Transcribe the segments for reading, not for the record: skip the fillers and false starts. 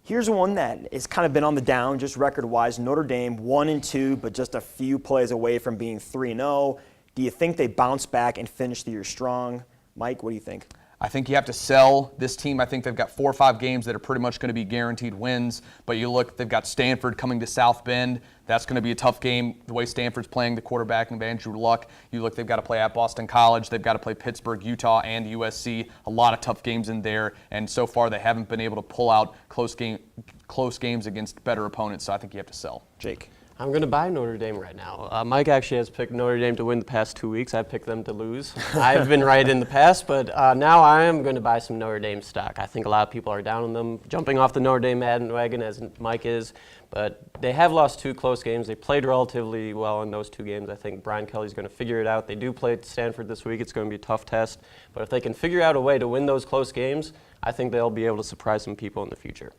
Here's one that has kind of been on the down, just record-wise. Notre Dame 1-2, but just a few plays away from being 3-0. Do you think they bounce back and finish the year strong? Mike, what do you think? I think you have to sell this team. I think they've got 4 or 5 games that are pretty much going to be guaranteed wins. But you look, they've got Stanford coming to South Bend. That's going to be a tough game. The way Stanford's playing the quarterback and Andrew Luck. You look, they've got to play at Boston College. They've got to play Pittsburgh, Utah, and USC. A lot of tough games in there. And so far, they haven't been able to pull out close games against better opponents. So I think you have to sell. Jake? I'm going to buy Notre Dame right now. Mike actually has picked Notre Dame to win the past 2 weeks. I picked them to lose. I've been right in the past, but now I am going to buy some Notre Dame stock. I think a lot of people are down on them, jumping off the Notre Dame bandwagon as Mike is, but they have lost 2 close games. They played relatively well in those 2 games. I think Brian Kelly's going to figure it out. They do play Stanford this week. It's going to be a tough test, but if they can figure out a way to win those close games, I think they'll be able to surprise some people in the future.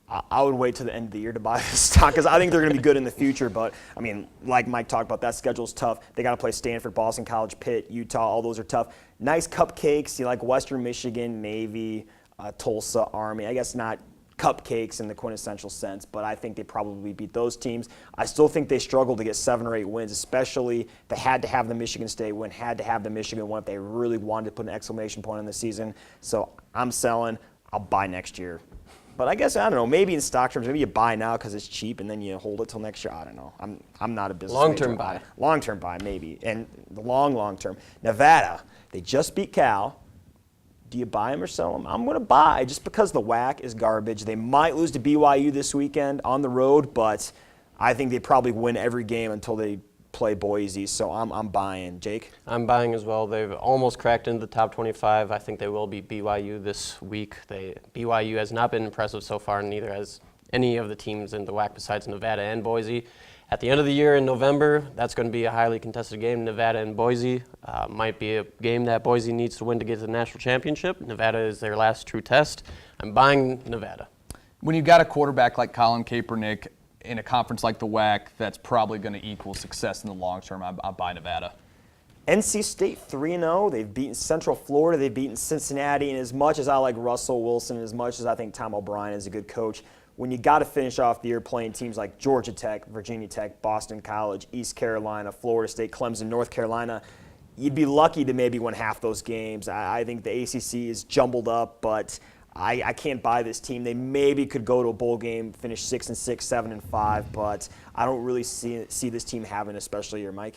I would wait till the end of the year to buy this stock because I think they're going to be good in the future. But, I mean, like Mike talked about, that schedule's tough. They got to play Stanford, Boston College, Pitt, Utah. All those are tough. Nice cupcakes. You like Western Michigan, Navy, Tulsa, Army. I guess not cupcakes in the quintessential sense, but I think they probably beat those teams. I still think they struggled to get 7 or 8 wins, especially they had to have the Michigan State win, had to have the Michigan one if they really wanted to put an exclamation point on the season. So I'm selling. I'll buy next year. But I guess, I don't know, maybe in stock terms, maybe you buy now because it's cheap and then you hold it till next year. I don't know. I'm not a business Long-term buy. Long-term buy, maybe. And the long term. Nevada, they just beat Cal. Do you buy them or sell them? I'm going to buy just because the WAC is garbage. They might lose to BYU this weekend on the road, but I think they probably win every game until they play Boise, so I'm buying. Jake? I'm buying as well. They've almost cracked into the top 25. I think they will beat BYU this week. BYU has not been impressive so far, and neither has any of the teams in the WAC besides Nevada and Boise. At the end of the year in November, that's going to be a highly contested game. Nevada and Boise might be a game that Boise needs to win to get to the national championship. Nevada is their last true test. I'm buying Nevada. When you've got a quarterback like Colin Kaepernick in a conference like the WAC, that's probably going to equal success in the long term. I buy Nevada. NC State 3-0. They've beaten Central Florida. They've beaten Cincinnati. And as much as I like Russell Wilson, as much as I think Tom O'Brien is a good coach, when you got to finish off the year playing teams like Georgia Tech, Virginia Tech, Boston College, East Carolina, Florida State, Clemson, North Carolina, you'd be lucky to maybe win half those games. I think the ACC is jumbled up, but I can't buy this team. They maybe could go to a bowl game, finish 6-6, 7-5, but I don't really see this team having a special year. Mike?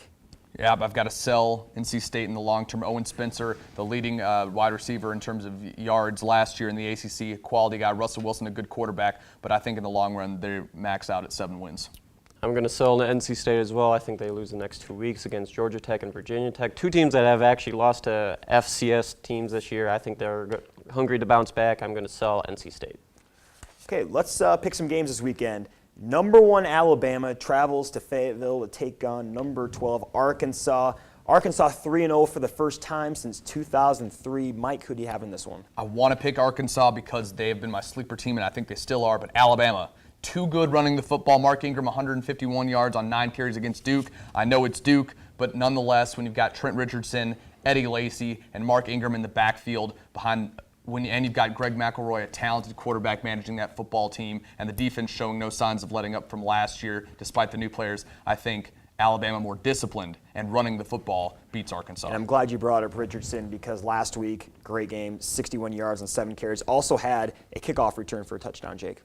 Yeah, I've got to sell NC State in the long term. Owen Spencer, the leading wide receiver in terms of yards last year in the ACC, quality guy. Russell Wilson, a good quarterback, but I think in the long run they max out at 7 wins. I'm going to sell to NC State as well. I think they lose the next 2 weeks against Georgia Tech and Virginia Tech, 2 teams that have actually lost to FCS teams this year. I think they're hungry to bounce back. I'm going to sell NC State. Okay, let's pick some games this weekend. Number 1 Alabama travels to Fayetteville to take on number 12 Arkansas. Arkansas 3-0 for the first time since 2003. Mike, who do you have in this one? I want to pick Arkansas because they have been my sleeper team, and I think they still are, but Alabama, too good running the football. Mark Ingram, 151 yards on 9 carries against Duke. I know it's Duke, but nonetheless, when you've got Trent Richardson, Eddie Lacy, and Mark Ingram in the backfield behind and you've got Greg McElroy, a talented quarterback managing that football team, and the defense showing no signs of letting up from last year despite the new players, I think Alabama, more disciplined and running the football, beats Arkansas. And I'm glad you brought up Richardson because last week, great game, 61 yards on 7 carries. Also had a kickoff return for a touchdown, Jake.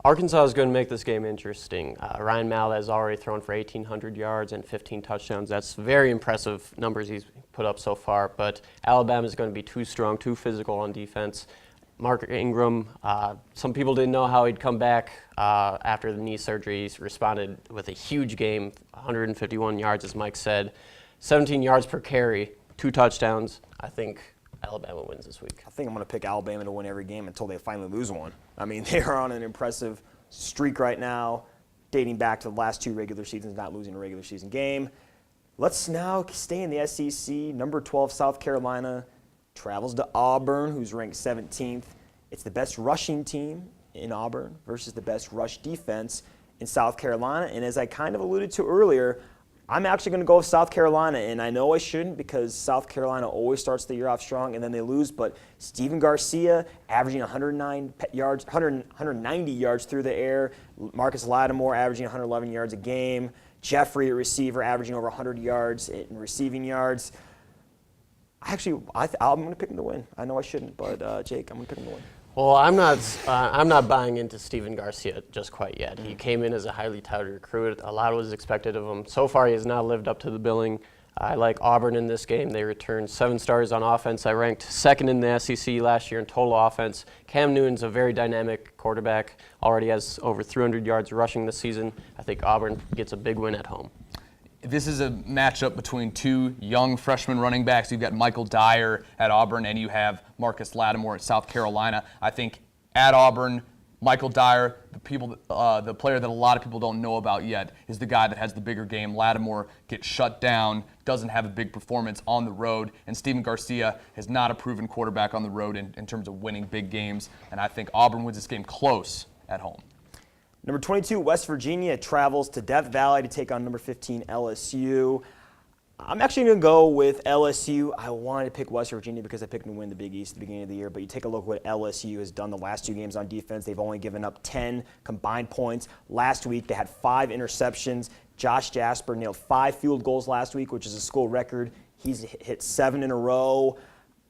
Arkansas is going to make this game interesting. Ryan Mallett has already thrown for 1,800 yards and 15 touchdowns. That's very impressive numbers he's put up so far, but Alabama is going to be too strong, too physical on defense. Mark Ingram, some people didn't know how he'd come back after the knee surgery. He's responded with a huge game, 151 yards, as Mike said, 17 yards per carry, 2 touchdowns. I think Alabama wins this week. I think I'm going to pick Alabama to win every game until they finally lose one. I mean, they are on an impressive streak right now, dating back to the last 2 regular seasons, not losing a regular season game. Let's now stay in the SEC. Number 12, South Carolina, travels to Auburn, who's ranked 17th. It's the best rushing team in Auburn versus the best rush defense in South Carolina. And as I kind of alluded to earlier, I'm actually going to go with South Carolina, and I know I shouldn't because South Carolina always starts the year off strong and then they lose, but Steven Garcia averaging 190 yards through the air, Marcus Lattimore averaging 111 yards a game, Jeffrey, a receiver, averaging over 100 yards in receiving yards. I'm going to pick him to win. I know I shouldn't, but Jake, I'm going to pick him to win. Well, I'm not buying into Steven Garcia just quite yet. He came in as a highly touted recruit. A lot was expected of him. So far, he has not lived up to the billing. I like Auburn in this game. They returned 7 stars on offense. I ranked second in the SEC last year in total offense. Cam Newton's a very dynamic quarterback. Already has over 300 yards rushing this season. I think Auburn gets a big win at home. This is a matchup between 2 young freshman running backs. You've got Michael Dyer at Auburn, and you have Marcus Lattimore at South Carolina. I think at Auburn, Michael Dyer, the player that a lot of people don't know about yet, is the guy that has the bigger game. Lattimore gets shut down, doesn't have a big performance on the road, and Steven Garcia is not a proven quarterback on the road in terms of winning big games. And I think Auburn wins this game close at home. Number 22, West Virginia travels to Death Valley to take on number 15, LSU. I'm actually going to go with LSU. I wanted to pick West Virginia because I picked them to win the Big East at the beginning of the year, but you take a look at what LSU has done the last 2 games on defense. They've only given up 10 combined points. Last week, they had 5 interceptions. Josh Jasper nailed 5 field goals last week, which is a school record. He's hit 7 in a row.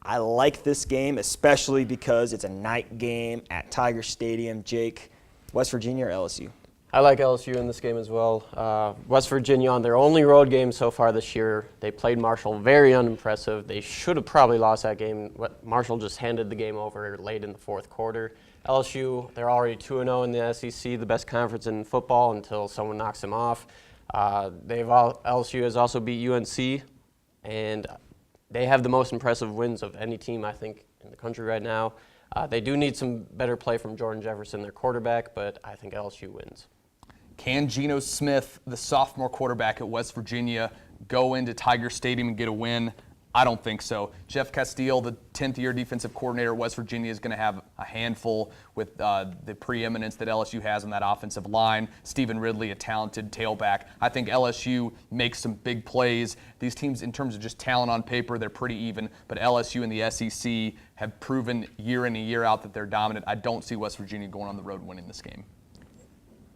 I like this game, especially because it's a night game at Tiger Stadium. Jake, West Virginia or LSU? I like LSU in this game as well. West Virginia on their only road game so far this year. They played Marshall very unimpressive. They should have probably lost that game. Marshall just handed the game over late in the 4th quarter. LSU, they're already 2-0 in the SEC, the best conference in football until someone knocks them off. LSU has also beat UNC, and they have the most impressive wins of any team, I think, in the country right now. They do need some better play from Jordan Jefferson, their quarterback, but I think LSU wins. Can Geno Smith, the sophomore quarterback at West Virginia, go into Tiger Stadium and get a win? I don't think so. Jeff Castile, the 10th-year defensive coordinator at West Virginia, is going to have a handful with the preeminence that LSU has on that offensive line. Stephen Ridley, a talented tailback. I think LSU makes some big plays. These teams, in terms of just talent on paper, they're pretty even, but LSU and the SEC have proven year in and year out that they're dominant. I don't see West Virginia going on the road winning this game.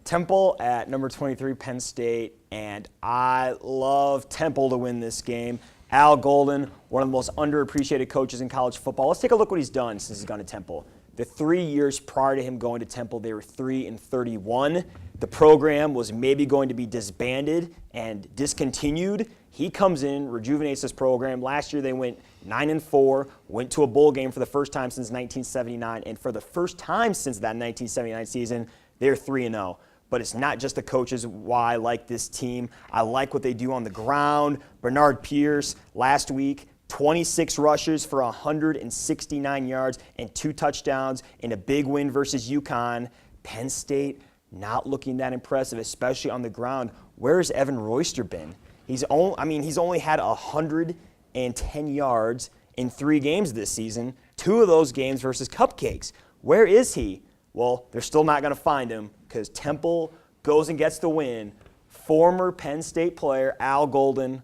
Temple at number 23, Penn State, and I love Temple to win this game. Al Golden, one of the most underappreciated coaches in college football. Let's take a look what he's done since he's gone to Temple. The 3 years prior to him going to Temple, they were 3-31. The program was maybe going to be disbanded and discontinued. He comes in, rejuvenates this program. Last year they went 9-4, went to a bowl game for the first time since 1979, and for the first time since that 1979 season, they're 3-0. But it's not just the coaches why I like this team. I like what they do on the ground. Bernard Pierce last week, 26 rushes for 169 yards and 2 touchdowns in a big win versus UConn. Penn State not looking that impressive, especially on the ground. Where's Evan Royster been? He's only had 110 yards in 3 games this season, 2 of those games versus Cupcakes. Where is he? Well, they're still not going to find him because Temple goes and gets the win. Former Penn State player Al Golden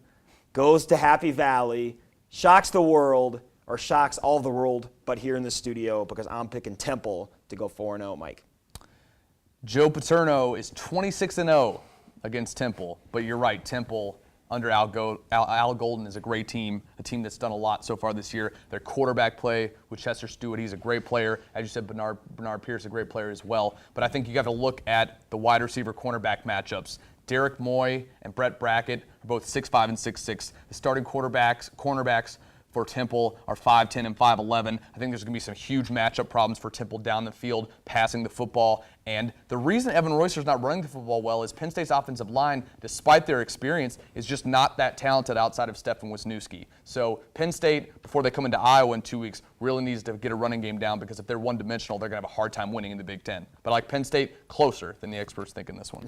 goes to Happy Valley, shocks the world, or shocks all the world, but here in the studio because I'm picking Temple to go 4-0, Mike. Joe Paterno is 26-0 against Temple, but you're right, Temple under Al Golden is a great team, a team that's done a lot so far this year. Their quarterback play with Chester Stewart, he's a great player. As you said, Bernard Pierce, a great player as well. But I think you have to look at the wide receiver cornerback matchups. Derek Moy and Brett Brackett are both 6'5" and 6'6". The starting cornerbacks for Temple are 5'10" and 5'11". I think there's going to be some huge matchup problems for Temple down the field, passing the football. And the reason Evan Royster's not running the football well is Penn State's offensive line, despite their experience, is just not that talented outside of Stefan Wisniewski. So Penn State, before they come into Iowa in 2 weeks, really needs to get a running game down because if they're one-dimensional, they're going to have a hard time winning in the Big Ten. But I like Penn State closer than the experts think in this one.